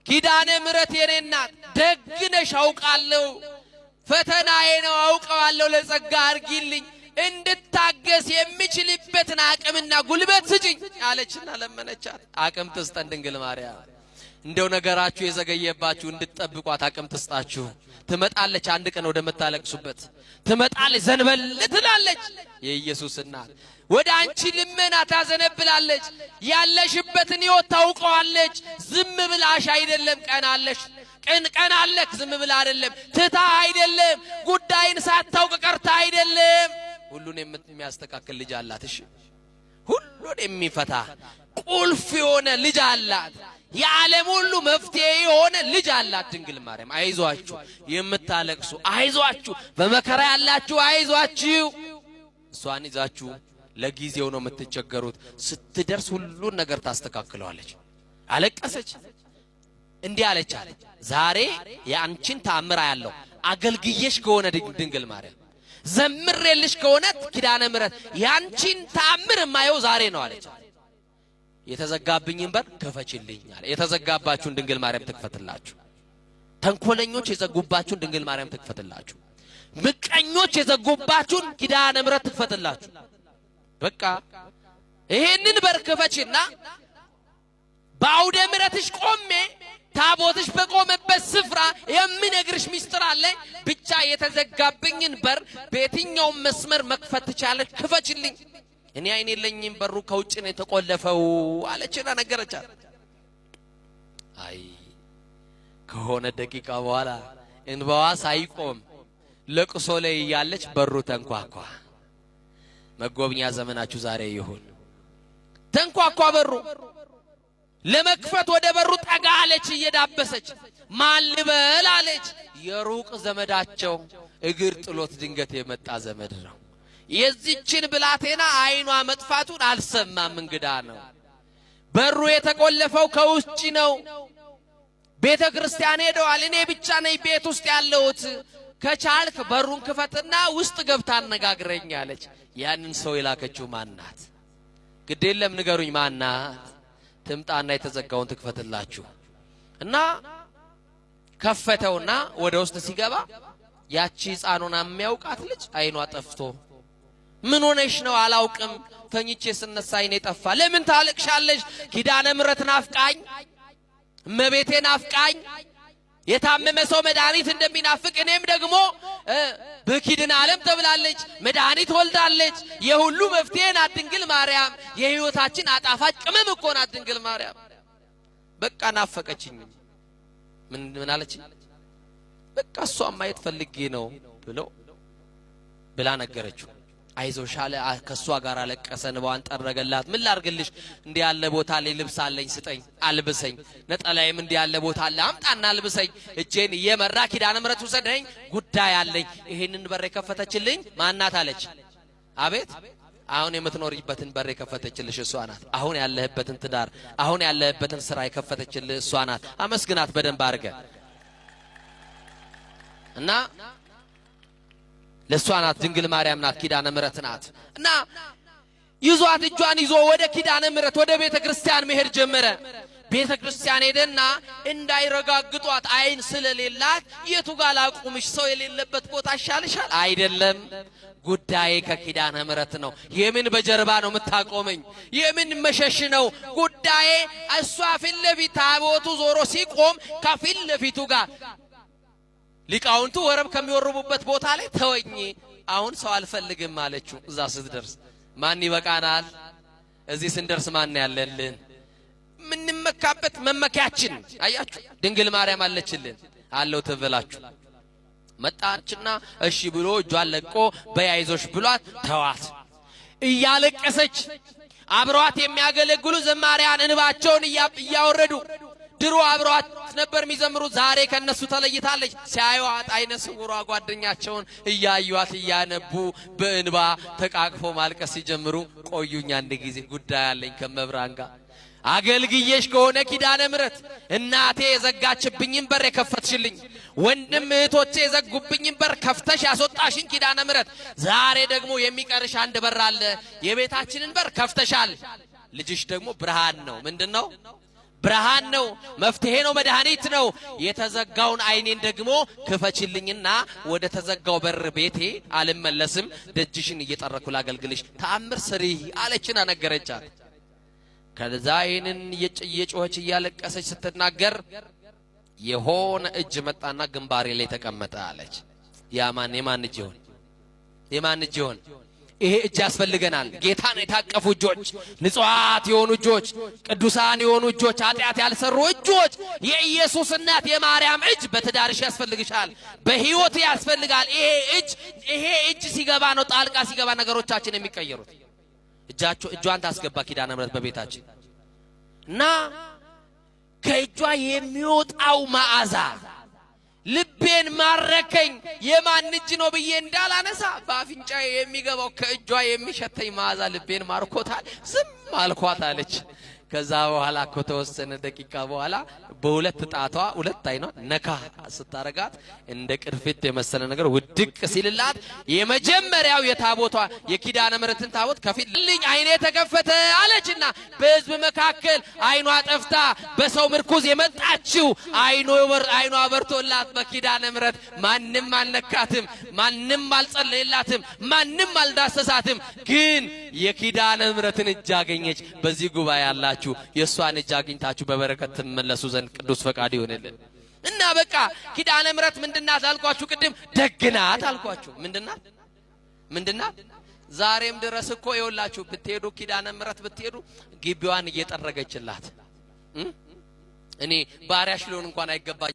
ኪዳነ ምሕረት የኔ እናት ደግነሽ አውቃለሁ ፈተናዬ ነው አውቀዋለሁ ለጸጋ አርጊልኝ እንድታገስ የሚችልበትን አቅምና ጉልበት ስጪኝ አለችና ለመነቻት። አቅም ትስጠን ድንግል ማርያም። እንደው ነገራችሁ የዘገየባችሁ እንድትጠብቋት አቅም ትስጣችሁ። ትመጣለች አንድ ቀን ወደ መታለቅሱበት ትመጣለች፣ ዘንበል ትላለች። የኢየሱስ እናት ወደ አንቺ ልመና ታዘነብላለች። ያለሽበትን ሕይወት ታውቀዋለች። ዝም ብላሽ አይደለም ቀናለሽ ቀናለክ ዝም ብላ አይደለም ትታ አይደለም ጉዳይን ሳታውቅ ቀርታ አይደለም። ሁሉን የሚያስተካክል ልጅ አላት። እሺ ሁሉን የሚፈታ ቁልፍ የሆነ ልጅ አላት። የዓለም ሁሉ መፍትሄ የሆነ ልጅ አላት ድንግል ማርያም። አይዟችሁ የምታለቅሱ አይዟችሁ፣ በመከራ ያላችሁ አይዟችሁ። እሷን ይዛችሁ ለጊዜው ነው የምትቸገሩት። ስትደርስ ሁሉን ነገር ታስተካክለዋለች። አለቀሰች እንዲህ አለች አለ ዛሬ ያንቺን ተአምር ያለው አገልግየሽ ከሆነ ድንግል ማርያም ዘምሬልሽ ከሆነ ኪዳነ ምሕረት ያንቺን ተአምር ማየው ዛሬ ነው አለች። የተዘጋብኝን በር ክፈችልኝ አለ። የተዘጋባችሁን ድንግል ማርያም ትክፈትላችሁ። ተንኮለኞች የዘጉባችሁን ድንግል ማርያም ትክፈትላችሁ። ምቀኞች የዘጉባችሁን ኪዳነ ምሕረት ትክፈትላችሁ። በቃ ይሄንን በር ክፈችና በአውደ ምሕረትሽ ቆሜ ታቦትሽ በቆመበት ስፍራ የሚነግርሽ ሚስጥር አለ። ብቻ የተዘጋብኝን በር በየትኛው መስመር መክፈት ትቻለሽ ክፈችልኝ። እኔ አይኔ የለኝም በሩ ከውጭ ነው የተቆለፈው አለችና ነገረቻት። አይ ከሆነ ደቂቃ በኋላ እንባዋ ሳይቆም ለቅሶ ላይ ያለች በሩ ተንኳኳ። መጎብኛ ዘመናችሁ ዛሬ ይሁን። ተንኳኳ በሩ። ለመክፈት ወደ በሩ ጠጋ አለች እየዳበሰች። ማን ልበል አለች። የሩቅ ዘመዳቸው እግር ጥሎት ድንገት የመጣ ዘመድ ነው። የዚችን ብላቴና አይኗ መጥፋቱን አልሰማም። እንግዳ ነው። በሩ የተቆለፈው ከውጭ ነው። ቤተ ክርስቲያን ሄደዋል። እኔ ብቻ ነኝ ቤት ውስጥ ያለሁት። ከቻልክ በሩን ክፈትና ውስጥ ገብታ አነጋግረኝ አለች። ያንን ሰው የላከችው ማናት? ግድ የለም ንገሩኝ ማናት? ትምጣና የተዘጋውን ትክፈትላችሁ እና ከፈተውና ወደ ውስጥ ሲገባ ያቺ ሕፃኑን የሚያውቃት ልጅ አይኗ ጠፍቶ ምን ሆነሽ ነው? አላውቅም ተኝቼ ስነሳ አይኔ ጠፋ። ለምን ታለቅሻለሽ? ኪዳነ ምሕረት ናፍቃኝ፣ እመቤቴ ናፍቃኝ። የታመመ ሰው መድኃኒት እንደሚናፍቅ እኔም ደግሞ በኪድን ዓለም ተብላለች መድኃኒት ወልዳለች። የሁሉ መፍትሄ ናት ድንግል ማርያም። የሕይወታችን አጣፋጭ ቅመም እኮ ናት ድንግል ማርያም። በቃ ናፈቀችኝ። ምን አለች? በቃ እሷን ማየት ፈልጌ ነው ብላ ነገረችው። አይዞሽ አለ። ከሷ ጋር አለቀሰ፣ እንባዋን ጠረገላት። ምን ላርግልሽ? እንዲህ ያለ ቦታ ላይ ልብስ አለኝ ስጠኝ አልብሰኝ። ነጠላዬም እንዲህ ያለ ቦታ አለ አምጣና አልብሰኝ። እጄን እየመራ ኪዳነ ምሕረት ውሰደኝ፣ ጉዳይ አለኝ። ይሄንን በር የከፈተችልኝ ማናት አለች። አቤት አሁን የምትኖርበትን በር የከፈተችልሽ እሷ ናት። አሁን ያለህበትን ትዳር፣ አሁን ያለህበትን ስራ የከፈተችልህ እሷ ናት። አመስግናት በደንብ አድርገ እና ለሷ ናት ድንግል ማርያም ናት፣ ኪዳነ ምሕረት ናት። እና ይዟት እጇን ይዞ ወደ ኪዳነ ምሕረት ወደ ቤተ ክርስቲያን መሄድ ጀመረ። ቤተ ክርስቲያን ሄደና እንዳይረጋግጧት አይን ስለሌላት የቱ ጋር ላቁምሽ? ሰው የሌለበት ቦታ ይሻልሻል? አይደለም ጉዳዬ ከኪዳነ ምሕረት ነው። የምን በጀርባ ነው የምታቆመኝ? የምን መሸሽ ነው ጉዳዬ? እሷ ፊት ለፊት ታቦቱ ዞሮ ሲቆም ከፊት ለፊቱ ጋር ሊቃውንቱ ወረብ ከሚወርቡበት ቦታ ላይ ተወኝ፣ አሁን ሰው አልፈልግም አለችው። እዛ ስትደርስ ማን ይበቃናል? እዚህ ስንደርስ ማን ያለልን? ምንመካበት መመኪያችን አያችሁ ድንግል ማርያም አለችልን። አለው ትብላችሁ መጣችና እሺ ብሎ እጇን ለቆ በያይዞሽ ብሏት ተዋት። እያለቀሰች አብሯት የሚያገለግሉ ዘማሪያን እንባቸውን እያወረዱ ድሮ አብሯት ነበር የሚዘምሩት። ዛሬ ከነሱ ተለይታለች። ሲያዩዋት አይነ ስውሯ ጓደኛቸውን እያዩዋት እያነቡ በእንባ ተቃቅፎ ማልቀስ ሲጀምሩ ቆዩኝ አንድ ጊዜ ጉዳይ አለኝ ከመብራን ጋር አገልግዬሽ ከሆነ ኪዳነ ምሕረት እናቴ የዘጋችብኝን በር የከፈትሽልኝ፣ ወንድም እህቶቼ የዘጉብኝን በር ከፍተሽ ያስወጣሽን ኪዳነ ምሕረት ዛሬ ደግሞ የሚቀርሽ አንድ በር አለ። የቤታችንን በር ከፍተሻል። ልጅሽ ደግሞ ብርሃን ነው። ምንድነው? ብርሃን ነው፣ መፍትሄ ነው፣ መድኃኒት ነው። የተዘጋውን አይኔን ደግሞ ክፈችልኝና ወደ ተዘጋው በር ቤቴ አልመለስም፣ ደጅሽን እየጠረኩ ላገልግልሽ፣ ተአምር ስሪ አለችና ነገረቻት። ከዛ ይህንን እየጮኸች እያለቀሰች ስትናገር የሆነ እጅ መጣና ግንባሬ ላይ ተቀመጠ አለች። የማን እጅ ይሆን? የማን እጅ ይሆን? ይሄ እጅ ያስፈልገናል። ጌታን የታቀፉ እጆች፣ ንጹሃት የሆኑ እጆች፣ ቅዱሳን የሆኑ እጆች፣ ኃጢአት ያልሰሩ እጆች። የኢየሱስ እናት የማርያም እጅ በትዳርሽ ያስፈልግሻል፣ በህይወት ያስፈልጋል። ይሄ እጅ ሲገባ ነው ጣልቃ ሲገባ ነገሮቻችን የሚቀየሩት። እጇን ታስገባ ኪዳነ ምሕረት በቤታችን እና ከእጇ የሚወጣው መዓዛ ልቤን ማረከኝ። የማን እጅ ነው ብዬ እንዳላነሳ በአፍንጫዬ የሚገባው ከእጇ የሚሸተኝ መዓዛ ልቤን ማርኮታል። ዝም አልኳት አለች። ከዛ በኋላ ከተወሰነ ደቂቃ በኋላ በሁለት ጣቷ ሁለት አይኗ ነካ ስታረጋት እንደ ቅርፊት የመሰለ ነገር ውድቅ ሲልላት የመጀመሪያው የታቦቷ የኪዳነ ምሕረትን ታቦት ከፊት ልኝ አይኔ ተከፈተ አለችና በህዝብ መካከል አይኗ ጠፍታ በሰው ምርኩዝ የመጣችው አይኗ በርቶላት በኪዳነ ምሕረት ማንም አልነካትም፣ ማንም አልጸለየላትም፣ ማንም አልዳሰሳትም። ግን የኪዳነ ምሕረትን እጅ አገኘች። በዚህ ጉባኤ ያላችሁ የሷን እጅ አግኝታችሁ በበረከት ትመለሱ ዘንድ ቅዱስ ፈቃድ ይሆንልን እና በቃ ኪዳነ ምሕረት ምንድናት አልኳችሁ? ቅድም ደግናት አልኳችሁ። ምንድናት? ዛሬም ድረስ እኮ ይኸውላችሁ ብትሄዱ ኪዳነ ምሕረት ብትሄዱ ግቢዋን እየጠረገችላት እኔ ባሪያሽ ልሆን እንኳን አይገባኝ